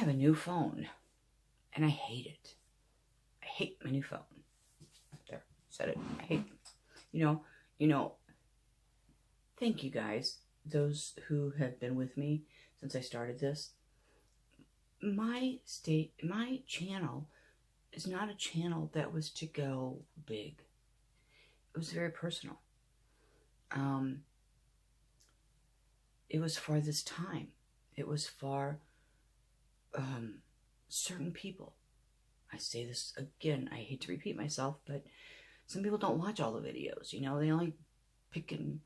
have a new phone, and I hate it. I hate my new phone. There, said it. I hate it. You know, thank you guys, those who have been with me since I started this. My channel is not a channel that was to go big. It was very personal. It was for this time. It was for certain people. I say this again, I hate to repeat myself, but some people don't watch all the videos, they only pick and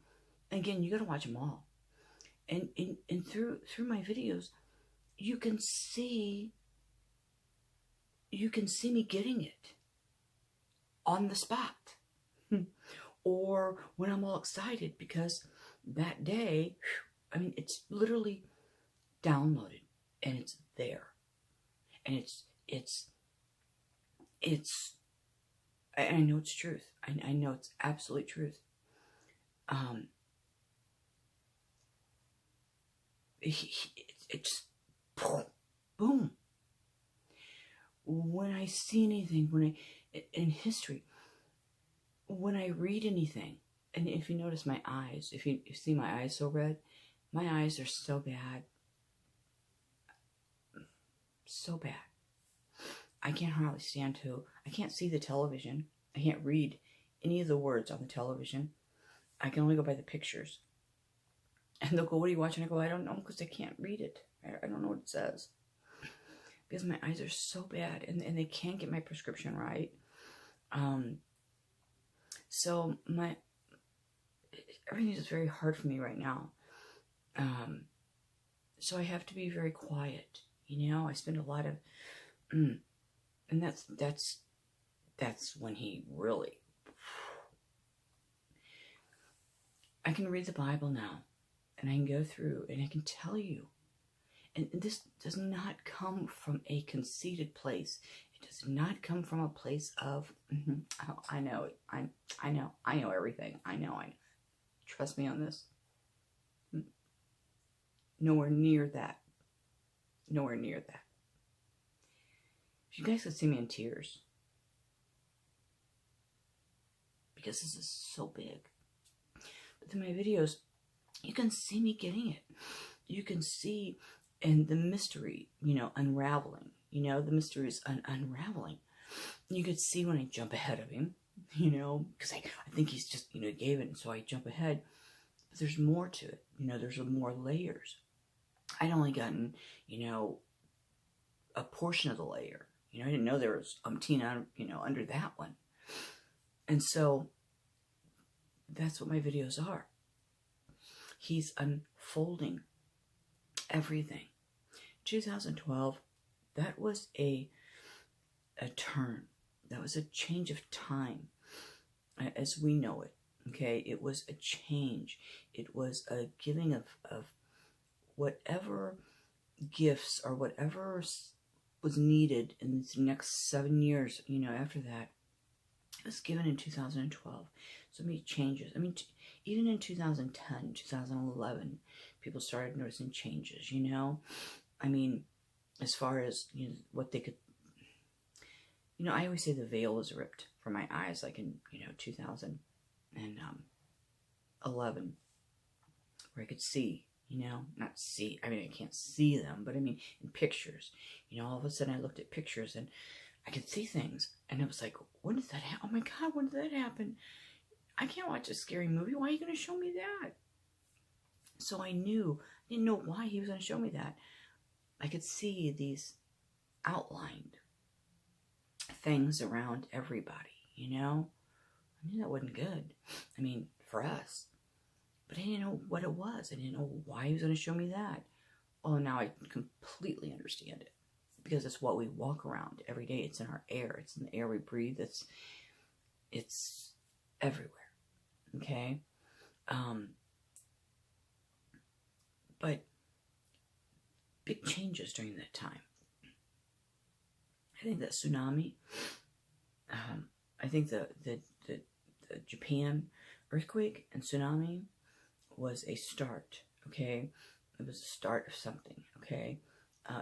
again, you gotta watch them all. And through my videos, you can see me getting it on the spot. Or when I'm all excited because that day, it's literally downloaded and it's there. And I know it's truth. I know it's absolute truth. It's boom. When I see anything, in history, when I read anything, and if you notice my eyes, if you see my eyes so red, my eyes are so bad. So bad. I can't hardly stand I can't see the television. I can't read any of the words on the television. I can only go by the pictures. And they'll go, what are you watching? I go, I don't know, because I can't read it. I don't know what it says. Because my eyes are so bad, and they can't get my prescription right. So everything is very hard for me right now. So I have to be very quiet. I spend a lot of, and that's when he really, I can read the Bible now, and I can go through, and I can tell you, and this does not come from a conceited place. It does not come from a place of, oh, I know everything. I know. Trust me on this. Nowhere near that. Nowhere near that. If you guys could see me in tears, because this is so big. But in my videos, you can see me getting it. You can see, and the mystery, unraveling. The mystery is unraveling. You could see when I jump ahead of him, because I think he's just, gave it, and so I jump ahead. But there's more to it. There's more layers. I'd only gotten, a portion of the layer. I didn't know there was umpteen, under that one. And so that's what my videos are. He's unfolding everything. 2012, that was a turn. That was a change of time as we know it. Okay, it was a change. It was a giving of whatever gifts or whatever was needed in the next 7 years, after that. It was given in 2012. So many changes. Even in 2010, 2011, people started noticing changes, as far as, what they could, I always say the veil was ripped from my eyes, like in, 2011, where I could see, not see, I can't see them, but in pictures, all of a sudden I looked at pictures and I could see things, and it was like, when did that happen? Oh my God, when did that happen? I can't watch a scary movie. Why are you going to show me that? So I didn't know why he was going to show me that. I could see these outlined things around everybody, I knew that wasn't good. For us. But I didn't know what it was. I didn't know why he was going to show me that. Oh, now I completely understand it. Because it's what we walk around every day. It's in our air. It's in the air we breathe. It's everywhere. Okay? But big changes during that time. I think that tsunami, I think the Japan earthquake and tsunami was a start, okay? It was the start of something, okay?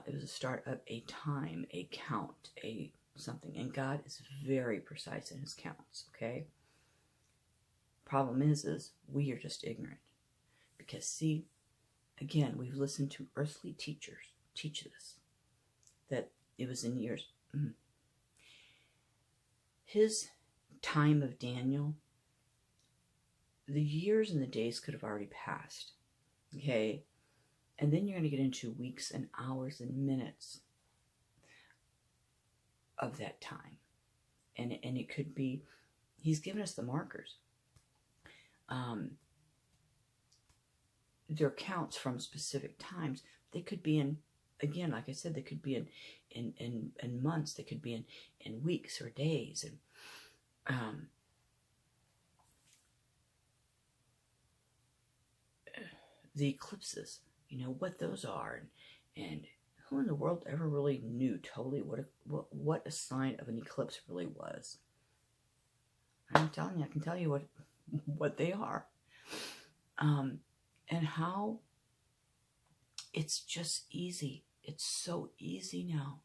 It was a start of a time, a count, a something. And God is very precise in his counts, okay? Problem is we are just ignorant. Because, see, again, we've listened to earthly teachers teach this, that it was in years. His time of Daniel, the years and the days could have already passed, okay? And then you're going to get into weeks and hours and minutes of that time. And it could be, he's given us the markers. There are counts from specific times. They could be in, again, like I said, they could be in months. They could be in weeks or days. And the eclipses, what those are, and who in the world ever really knew totally what a sign of an eclipse really was. I'm telling you, I can tell you what they are. And how it's just easy. It's so easy now.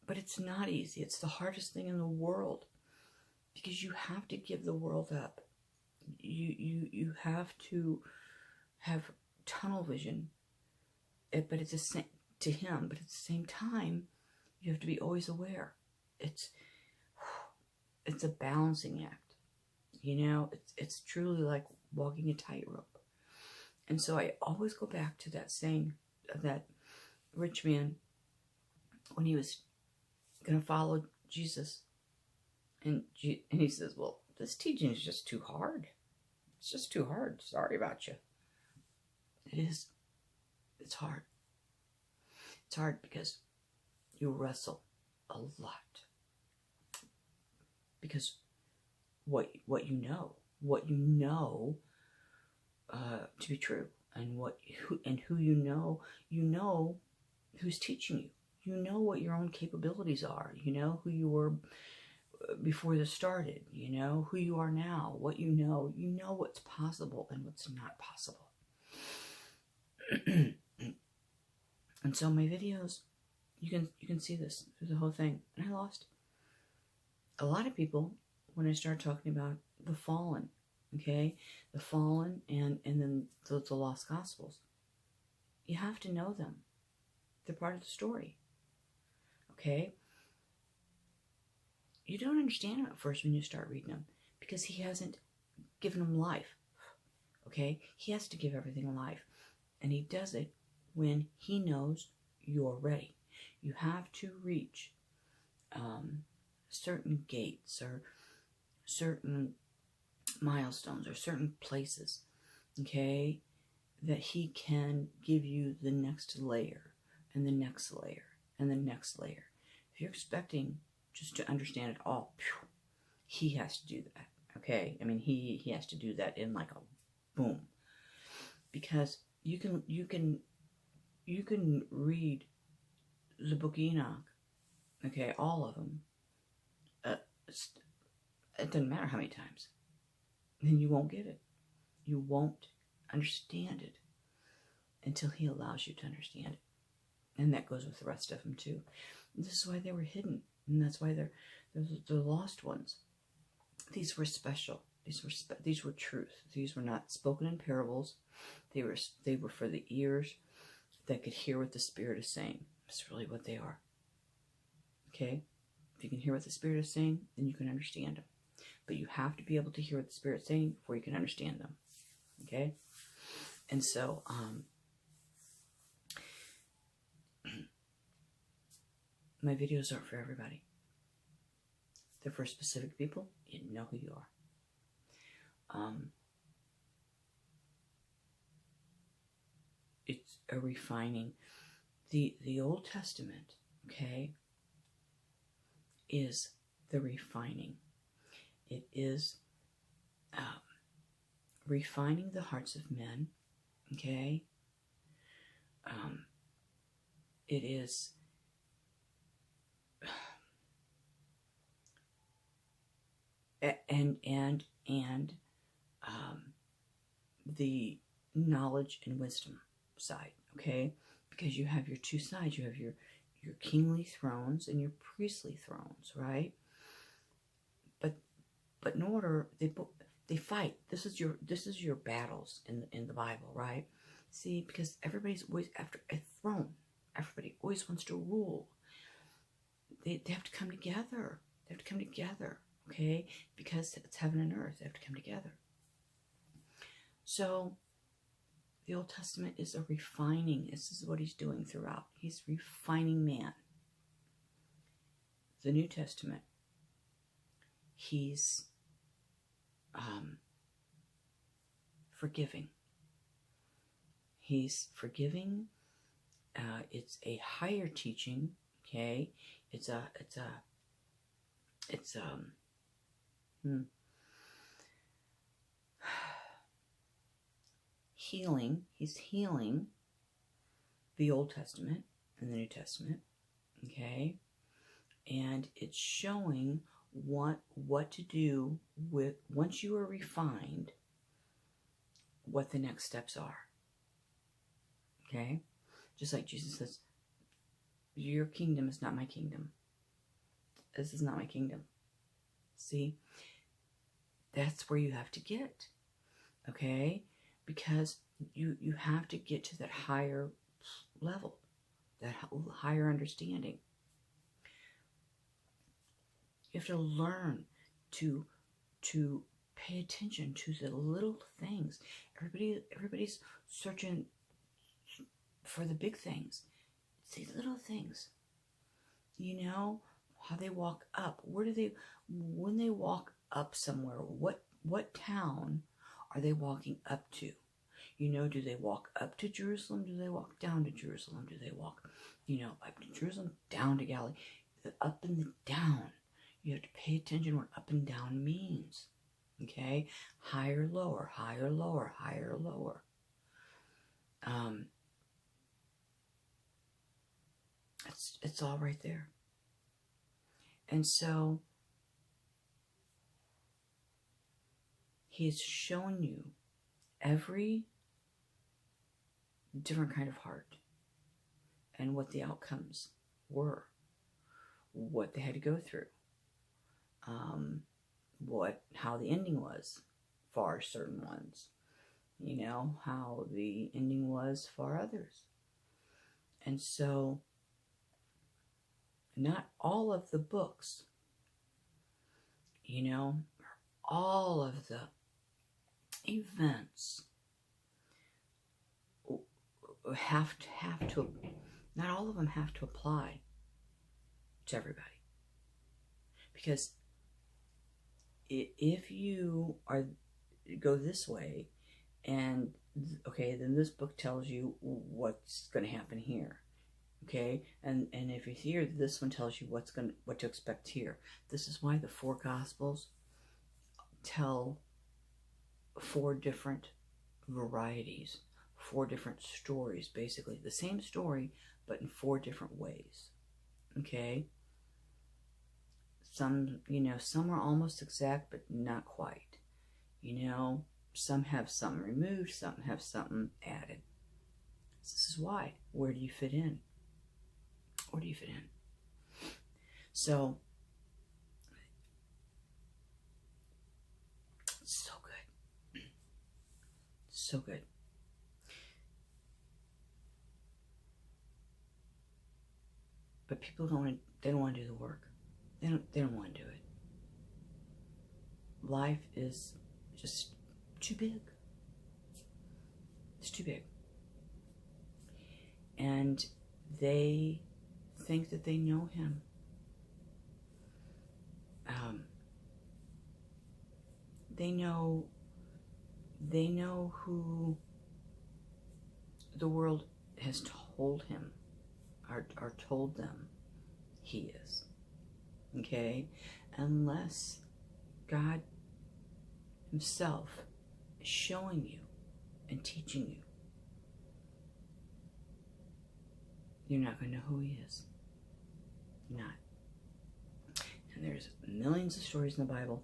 But it's not easy. It's the hardest thing in the world. Because you have to give the world up. You have to have tunnel vision. But it's the same to him. But at the same time, you have to be always aware. It's a balancing act. It's truly like walking a tightrope. And so I always go back to that saying of that rich man when he was going to follow Jesus. And he says, well, this teaching is just too hard. It's just too hard. Sorry about you. It is. It's hard. It's hard because you wrestle a lot. Because what you know to be true, and who you know who's teaching you. You know what your own capabilities are. You know who you were before this started. You know who you are now. What you know what's possible and what's not possible. And so my videos, you can see this through the whole thing. And I lost a lot of people when I started talking about the fallen, okay? The fallen and then the lost gospels. You have to know them. They're part of the story, okay? You don't understand them at first when you start reading them because he hasn't given them life, okay? He has to give everything life, and he does it when he knows you're ready. You have to reach certain gates or certain milestones or certain places, okay, that he can give you the next layer and the next layer and the next layer. If you're expecting just to understand it all, he has to do that, okay? I mean, he has to do that in like a boom, because you can read the book of Enoch, okay, all of them. It doesn't matter how many times. Then you won't get it. You won't understand it until he allows you to understand it. And that goes with the rest of them too. This is why they were hidden. And that's why they're the lost ones. These were special. These were truth. These were not spoken in parables. They were for the ears that could hear what the Spirit is saying. That's really what they are. Okay? If you can hear what the Spirit is saying, then you can understand them. But you have to be able to hear what the Spirit's saying before you can understand them. Okay? And so, my videos aren't for everybody. They're for specific people. You know who you are. It's a refining. The Old Testament, okay, is the refining. It is refining the hearts of men, okay? It is and the knowledge and wisdom side, okay? because you have your two sides. You have your kingly thrones and your priestly thrones, right? But in order, they fight. This is your battles in the Bible, right? See, because everybody's always after a throne. Everybody always wants to rule. They have to come together. They have to come together, okay? Because it's heaven and earth. They have to come together. So the Old Testament is a refining. This is what he's doing throughout. He's refining man. The New Testament, he's forgiving. He's forgiving. It's a higher teaching, okay? It's healing. He's healing the Old Testament and the New Testament, okay? And it's showing what to do with, once you are refined, what the next steps are, okay? Just like Jesus says, your kingdom is not my kingdom. This is not my kingdom. See? That's where you have to get, okay? Because you have to get to that higher level, that higher understanding. You have to learn to pay attention to the little things. Everybody's searching for the big things. See the little things. You know, how they walk up. When they walk up somewhere, what town are they walking up to? You know, do they walk up to Jerusalem? Do they walk down to Jerusalem? Do they walk, up to Jerusalem, down to Galilee? The up and the down. You have to pay attention what up and down means. Okay? Higher, lower, higher, lower, higher, lower. It's all right there. And so he's shown you every different kind of heart and what the outcomes were, what they had to go through, how the ending was for certain ones, how the ending was for others. And so not all of the books, all of the events have to, not all of them have to apply to everybody. Because if you go this way, and okay, then this book tells you what's going to happen here. Okay, and if you're here, this one tells you what to expect here. This is why the 4 Gospels tell 4 different varieties, 4 different stories, basically the same story, but in 4 different ways. Okay, some are almost exact, but not quite. Some have something removed, some have something added. This is why. Where do you fit in? Where do you fit in? So, so good. So good. But people don't want to do the work. They don't want to do it. Life is just too big. It's too big. And they think that they know him. They know who the world has told him, or told them he is. Okay? Unless God himself is showing you and teaching you, you're not going to know who he is. You're not. And there's millions of stories in the Bible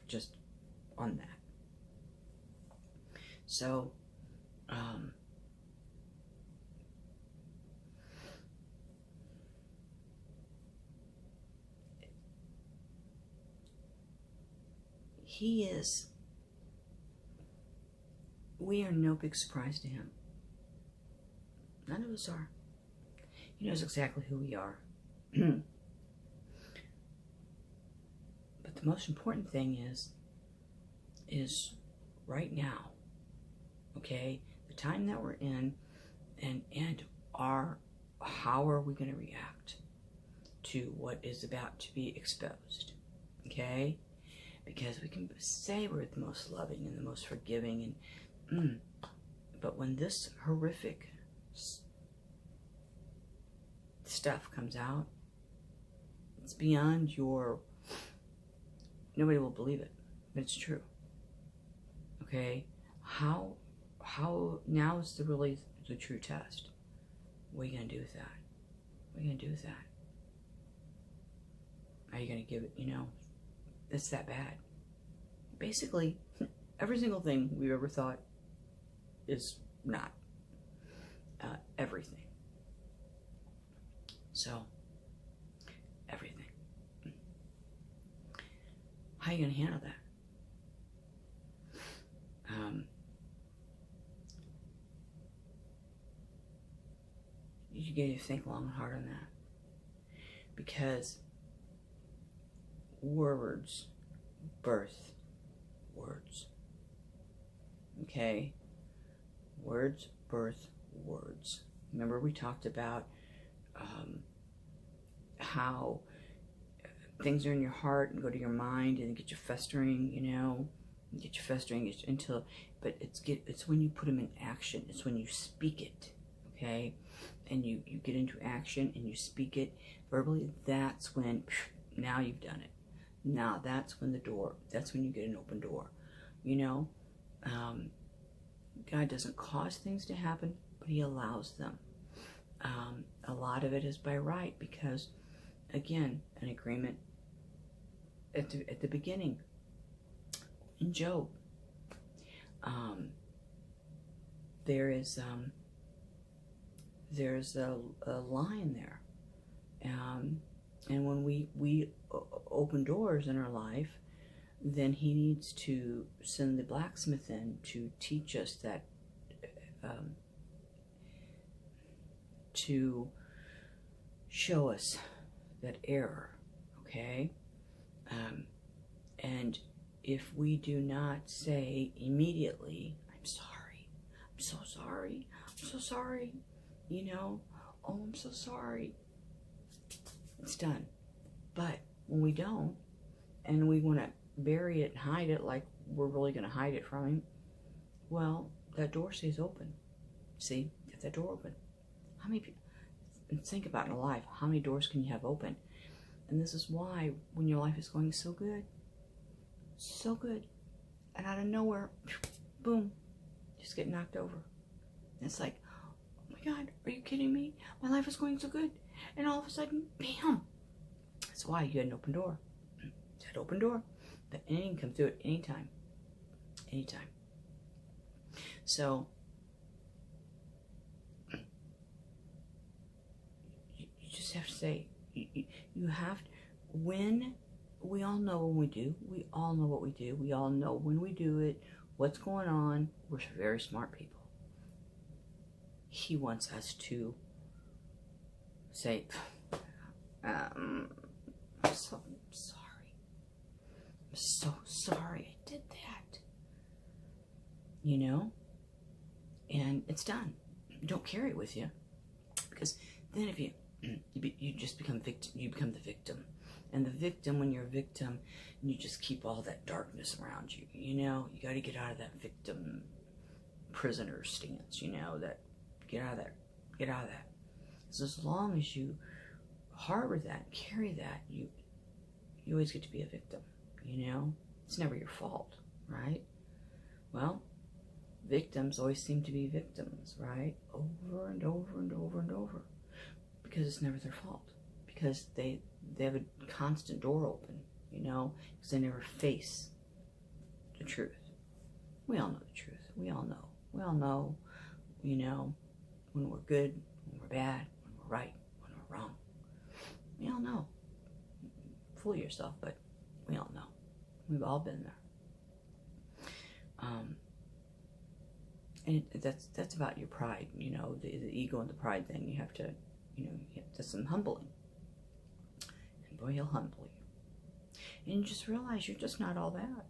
just on that. So, we are no big surprise to him. None of us are. He knows exactly who we are. But the most important thing is right now, okay? The time that we're in, and how are we going to react to what is about to be exposed, okay? Because we can say we're the most loving and the most forgiving, but when this horrific stuff comes out, it's beyond your, nobody will believe it, but it's true. Okay, how now is really the true test. What are you gonna do with that? What are you gonna do with that? Are you gonna give it, it's that bad? Basically, every single thing we've ever thought is not everything. So, everything. How are you going to handle that? You got to think long and hard on that. Because words birth words. Okay? Words birth words. Remember we talked about how things are in your heart and go to your mind and get you festering, get you festering until, but it's when you put them in action. It's when you speak it, okay? And you get into action and you speak it verbally. That's when, now you've done it. Now that's when that's when you get an open door, God doesn't cause things to happen, but he allows them. A lot of it is by right because, again, an agreement at the beginning in Job, there's a line there, and when we open doors in our life, then he needs to send the blacksmith in to teach us that, to show us that error, okay? And if we do not say immediately, I'm sorry, I'm so sorry, I'm so sorry, oh, I'm so sorry, it's done. But when we don't, and we want to bury it and hide it like we're really going to hide it from him, well, that door stays open. See, get that door open. How many people, and think about in life, how many doors can you have open? And this is why when your life is going so good, and out of nowhere, boom, just get knocked over. And it's like, oh my God, are you kidding me? My life is going so good. And all of a sudden, bam. That's why you had an open door. You had an open door. That anything can come through it anytime. Anytime. So, you just have to say, you have to, when, we all know when we do, we all know what we do, we all know when we do it, what's going on. We're very smart people. He wants us to say, I'm so sorry. I'm so sorry I did that. And it's done. Don't carry it with you. Because then if you just become victim, you become the victim. And the victim, when you're a victim, you just keep all that darkness around you. You got to get out of that victim prisoner stance, that get out of that. So as long as you harbor that, carry that, you always get to be a victim, It's never your fault, right? Well, victims always seem to be victims, right? Over and over and over and over. Because it's never their fault. Because they have a constant door open, because they never face the truth. We all know the truth. We all know. We all know, when we're good, when we're bad, when we're right, when we're wrong. We all know. Fool yourself, but we all know. We've all been there. And that's about your pride, you know, the ego and the pride thing. You have to, you know, that's some humbling. And boy, he'll humble you. And you just realize you're just not all that.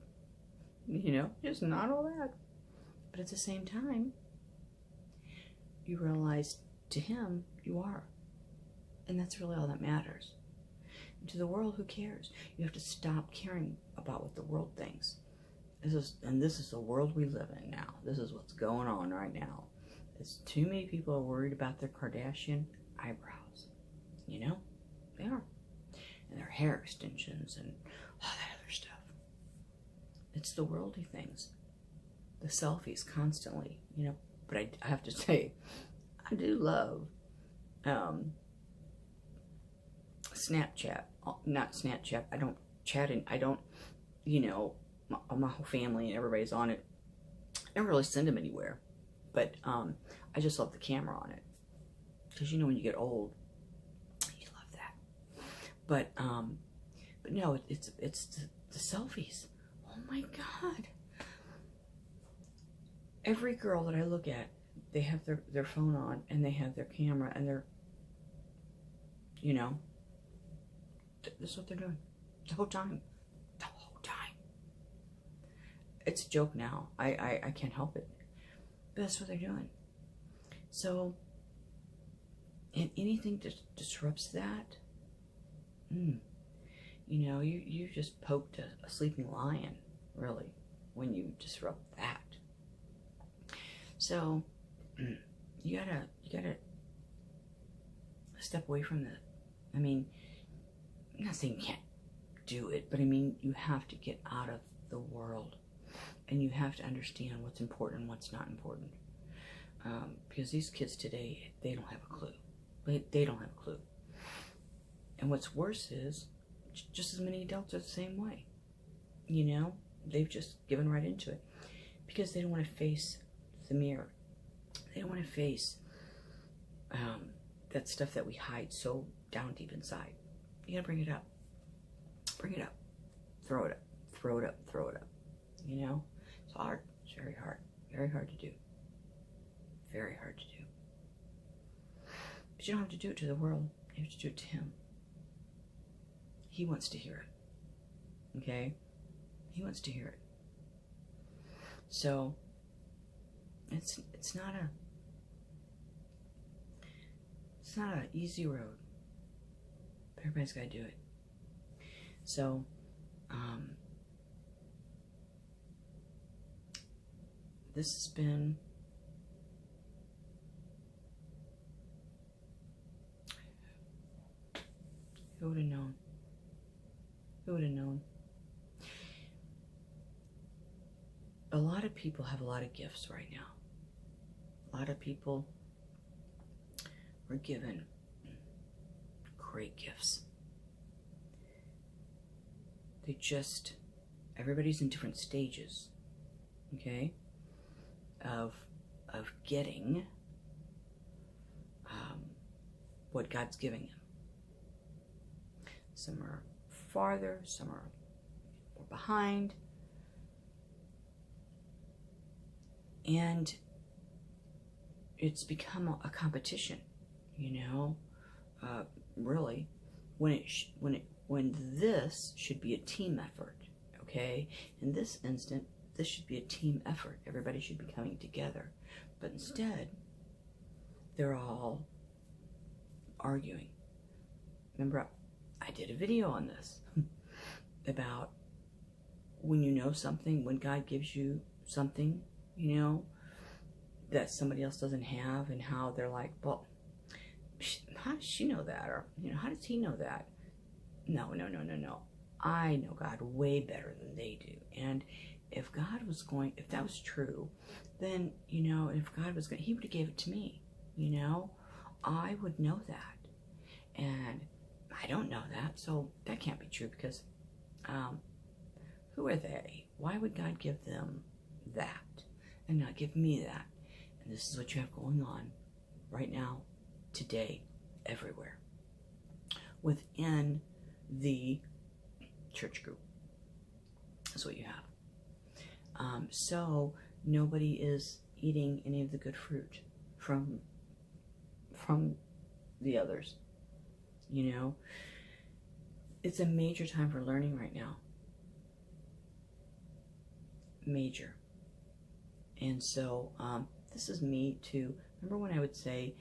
You know, just not all that. But at the same time, you realize to him, you are. And that's really all that matters. And to the world, who cares? You have to stop caring about what the world thinks. This is the world we live in now. This is what's going on right now. There's too many people are worried about their Kardashian eyebrows. You know? They are. And their hair extensions and all that other stuff. It's the worldly things. The selfies constantly, you know. But I have to say, I do love Snapchat. Not Snapchat. I don't chat and I don't, you know, my whole family and everybody's on it. I don't really send them anywhere, but I just love the camera on it, because you know when you get old, you love that. But no, it's the selfies. Oh my God! Every girl that I look at, they have their phone on and they have their camera and they're, you know, this is what they're doing the whole time. It's a joke now. I can't help it. But that's what they're doing. So, and anything that disrupts that, you know, you just poked a sleeping lion, really, when you disrupt that. So, you gotta step away from that. I mean, I'm not saying you can't do it, but I mean, you have to get out of the world. And you have to understand what's important and what's not important. Because these kids today, they don't have a clue. They don't have a clue. And what's worse is, just as many adults are the same way. You know? They've just given right into it. Because they don't want to face the mirror. They don't want to face that stuff that we hide so down deep inside. You gotta bring it up. Bring it up. Throw it up. Throw it up. Throw it up. You know? It's hard. It's very hard. Very hard to do. Very hard to do. But you don't have to do it to the world. You have to do it to him. He wants to hear it. Okay? He wants to hear it. So, it's not an easy road. But everybody's got to do it. So, this has been who would have known? Who would have known? A lot of people have a lot of gifts right now. A lot of people were given great gifts. Everybody's in different stages, okay, of getting what God's giving them. Some are farther, some are more behind. And it's become a competition, you know, really, when this should be a team effort, okay? In this instant, this should be a team effort. Everybody should be coming together. But instead, they're all arguing. Remember, I did a video on this about when you know something, when God gives you something, you know, that somebody else doesn't have, and how they're like, well, how does she know that? Or, you know, how does he know that? No. I know God way better than they do. And if God was going, if that was true, then, you know, if God was going, he would have gave it to me, you know? I would know that. And I don't know that, so that can't be true, because who are they? Why would God give them that and not give me that? And this is what you have going on right now, today, everywhere, within the church group. That's what you have. So nobody is eating any of the good fruit from the others. You know, it's a major time for learning right now. Major. And so this is me too. Remember when I would say,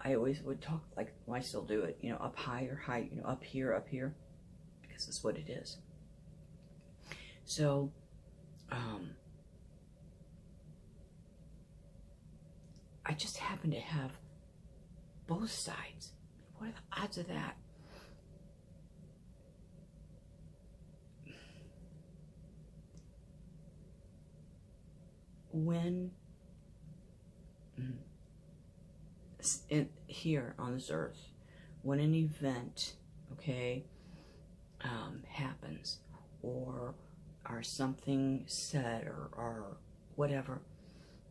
I always would talk like, well, I still do it, you know, up high or high, you know, up here, because it's what it is. So, I just happen to have both sides. What are the odds of that? When here on this earth, when an event, okay, happens, or something said, or whatever,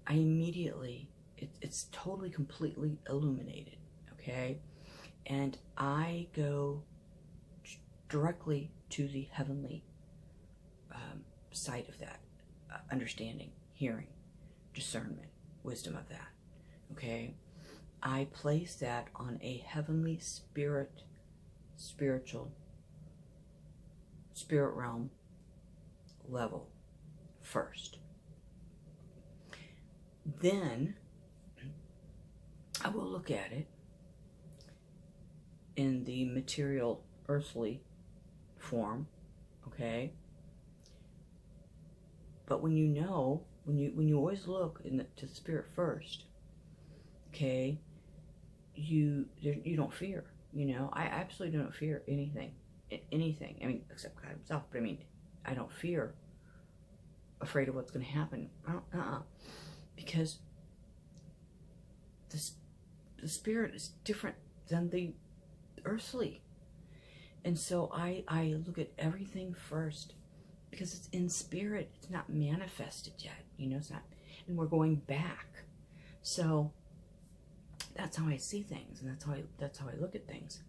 I immediately, it's totally, completely illuminated, okay? And I go directly to the heavenly side of that, understanding, hearing, discernment, wisdom of that, okay? I place that on a heavenly spirit realm level first. Then I will look at it in the material, earthly form, okay? But when you know, when you always look to the spirit first, okay, you don't fear, you know. I absolutely don't fear anything. I mean, except God himself, but I mean, I don't fear, afraid of what's going to happen. Because the spirit is different than the earthly. And so I look at everything first, because it's in spirit. It's not manifested yet, you know. It's not, and we're going back. So that's how I see things, and that's how I look at things.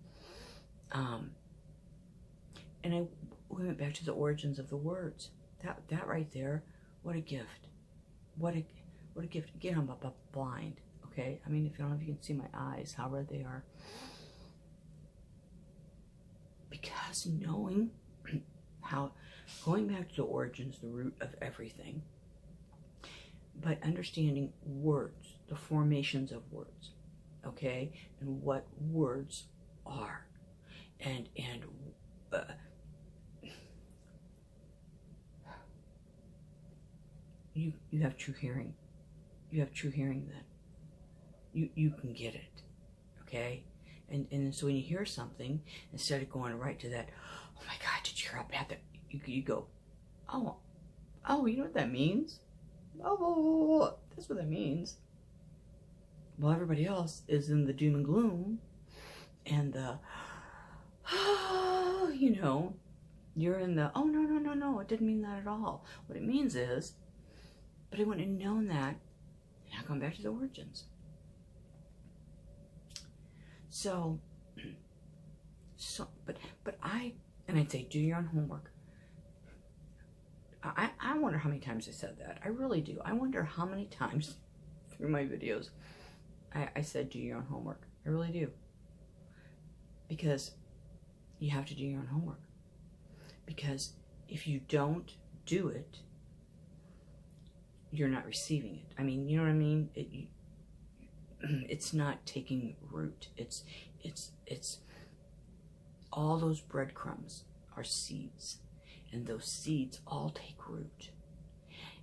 And we went back to the origins of the words. That right there, what a gift. What a gift. Again, I'm up blind, okay? I mean, if you don't know if you can see my eyes, how red they are. Because knowing how, going back to the origins, the root of everything, but understanding words, the formations of words, okay? And what words are. And you have true hearing. You have true hearing then. You can get it, okay? And so when you hear something, instead of going right to that, oh my God, did you hear how bad that, you go, oh, you know what that means? Oh, that's what that means. Well, everybody else is in the doom and gloom, and the, oh, you know, you're in the, oh, no, it didn't mean that at all. What it means is, but I wouldn't have known that, and I've gone back to the origins. So, but I'd say, do your own homework. I wonder how many times I said that. I really do. I wonder how many times through my videos I said, do your own homework. I really do. Because you have to do your own homework. Because if you don't do it, you're not receiving it. I mean, you know what I mean? It's not taking root. It's all those breadcrumbs are seeds, and those seeds all take root.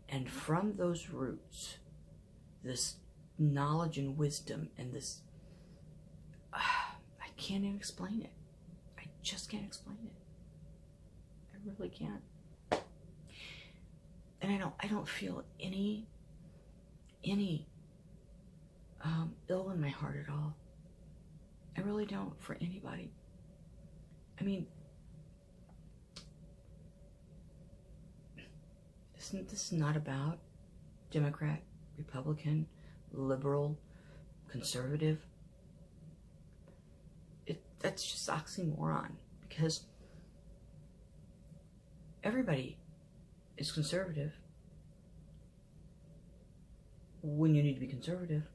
And from those roots, this knowledge and wisdom and this, I can't even explain it. I just can't explain it. I really can't. And I don't feel any ill in my heart at all. I really don't, for anybody. I mean, this not about Democrat, Republican, liberal, conservative. That's just oxymoron, because everybody is conservative. when you need to be conservative,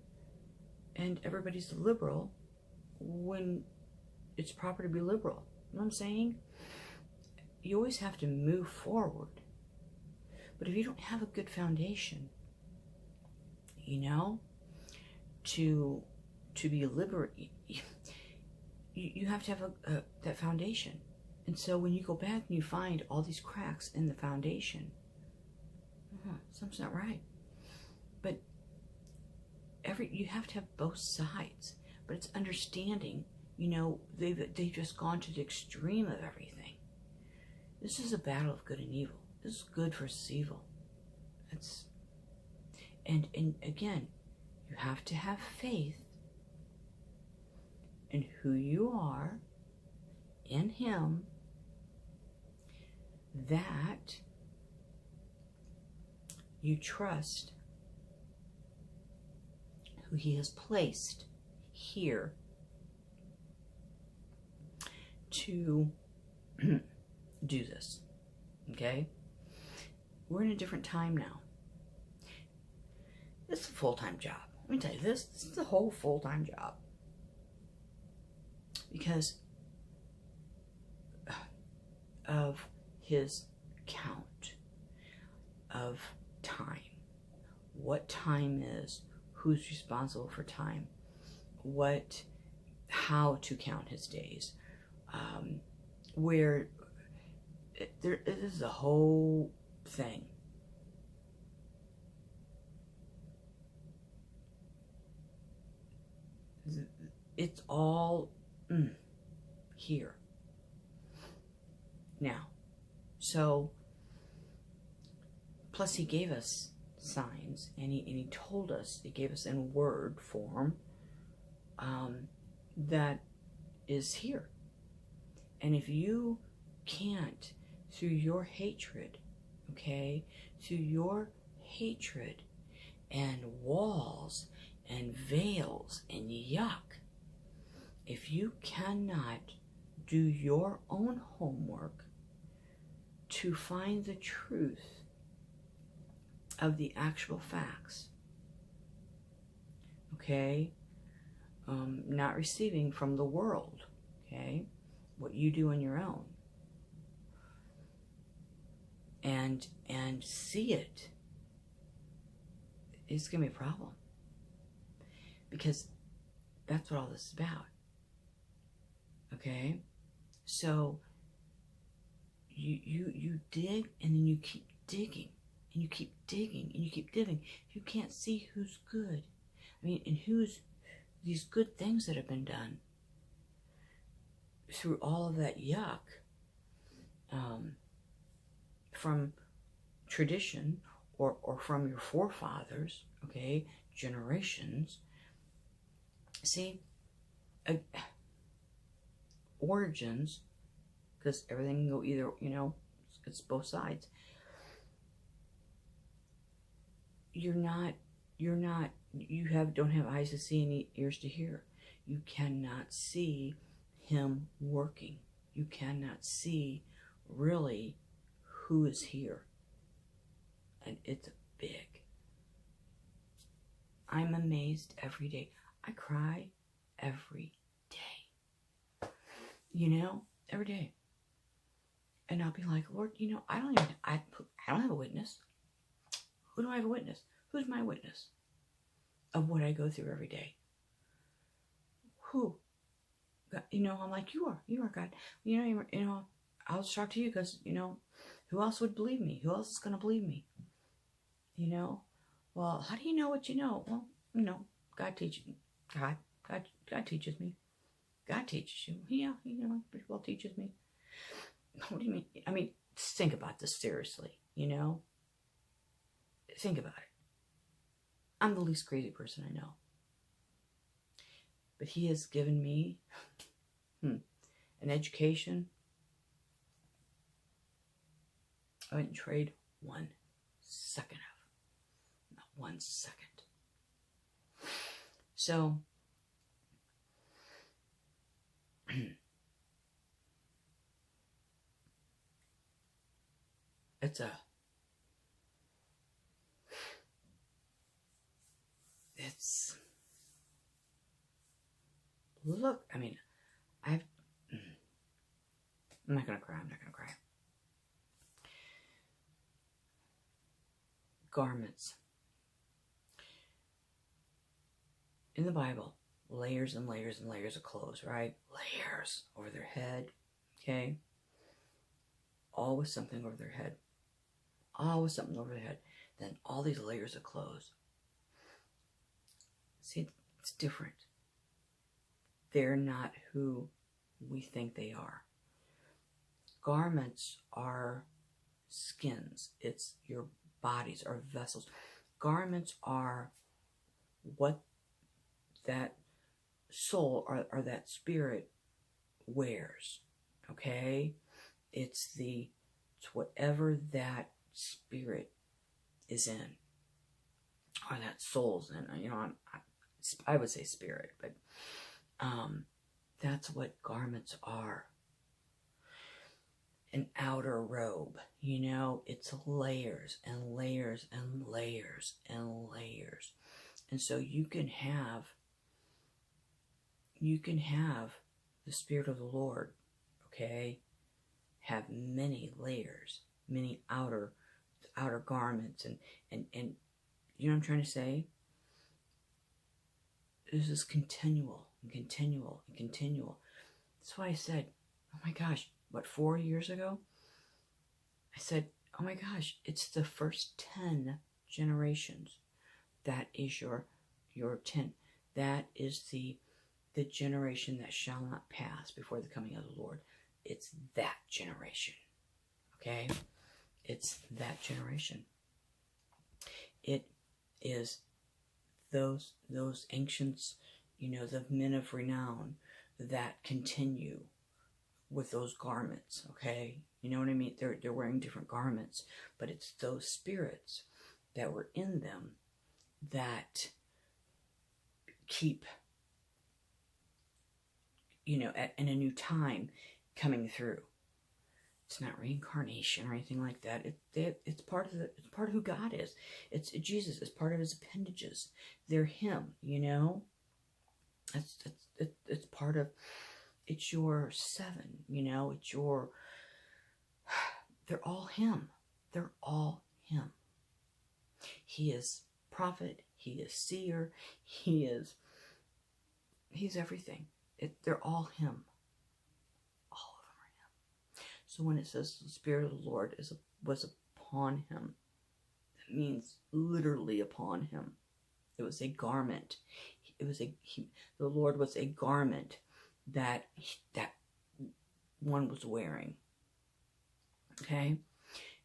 and everybody's liberal when it's proper to be liberal. You know what I'm saying? You always have to move forward. But if you don't have a good foundation, you know, to be liberated, you have to have that foundation. And so when you go back and you find all these cracks in the foundation, something's not right. But you have to have both sides. But it's understanding, you know, they've just gone to the extreme of everything. This is a battle of good and evil. This is good versus evil. And again, you have to have faith in who you are in Him, that you trust who He has placed here to do this. Okay? We're in a different time now. It's a full-time job. Let me tell you this is a whole full-time job. Because of His count of time. What time is, who's responsible for time, how to count His days, where there is a whole thing. It's all here now. So, plus He gave us signs, and he told us, He gave us in word form, that is here. And if you can't, through your hatred, okay, through your hatred and walls and veils and yuck, if you cannot do your own homework to find the truth of the actual facts, okay, not receiving from the world, okay, what you do on your own, and see it, it's gonna be a problem, because that's what all this is about. Okay, so you dig, and then you keep digging, and you keep digging, and you keep digging. You can't see who's good. I mean, and who's these good things that have been done through all of that yuck, from tradition or from your forefathers, okay, generations. See, origins, because everything can go either, you know, it's both sides. You don't have eyes to see and ears to hear. You cannot see Him working. You cannot see really who is here. And it's big. I'm amazed every day. I cry every day. You know, every day. And I'll be like, Lord, you know, I don't have a witness. Who do I have a witness? Who's my witness of what I go through every day? Who? God, you know, I'm like, you are God. You know, I'll just talk to you, because, you know, who else would believe me? Who else is going to believe me? You know, well, how do you know what you know? Well, you know, God teaches me. God teaches me. God teaches you. Yeah, you know, pretty well teaches me. What do you mean? I mean, think about this seriously, you know? Think about it. I'm the least crazy person I know. But He has given me an education I wouldn't trade 1 second of. Not 1 second. So, look, I mean, I'm not going to cry. I'm not going to cry. Garments. In the Bible, layers and layers and layers of clothes, right? Layers over their head, okay? Always something over their head. Always something over their head. Then all these layers of clothes. See, it's different. They're not who we think they are. Garments are skins. It's your bodies are vessels. Garments are what that soul or that spirit wears. Okay? It's whatever that spirit is in, or that soul's in. You know, I would say spirit, but that's what garments are. An outer robe, you know, it's layers and layers and layers and layers. And so you can have the Spirit of the Lord, okay, have many layers, many outer garments, and you know what I'm trying to say? This is continual and continual and continual. That's why I said, oh my gosh, what, 4 years ago? I said, oh my gosh, it's the first 10 generations. That is your 10. That is the generation that shall not pass before the coming of the Lord. It's that generation. Okay? It's that generation. It is those ancients, you know, the men of renown that continue with those garments, okay? You know what I mean? They're wearing different garments, but it's those spirits that were in them that keep, you know, in a new time coming through. It's not reincarnation or anything like that. It's part of who God is. It's Jesus. It's part of His appendages. They're Him. You know. It's part of. It's your 7. You know. It's your. They're all Him. They're all Him. He is prophet. He is seer. He's everything. They're all Him. So when it says the Spirit of the Lord was upon him, that means literally upon him. It was a garment. The Lord was a garment that one was wearing. Okay,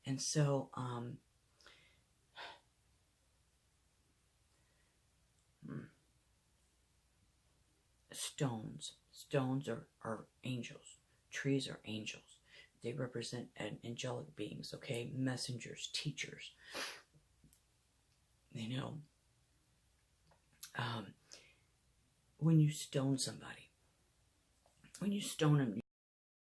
and so stones are angels. Trees are angels. They represent angelic beings, okay? Messengers, teachers. You know, when you stone somebody, when you stone them,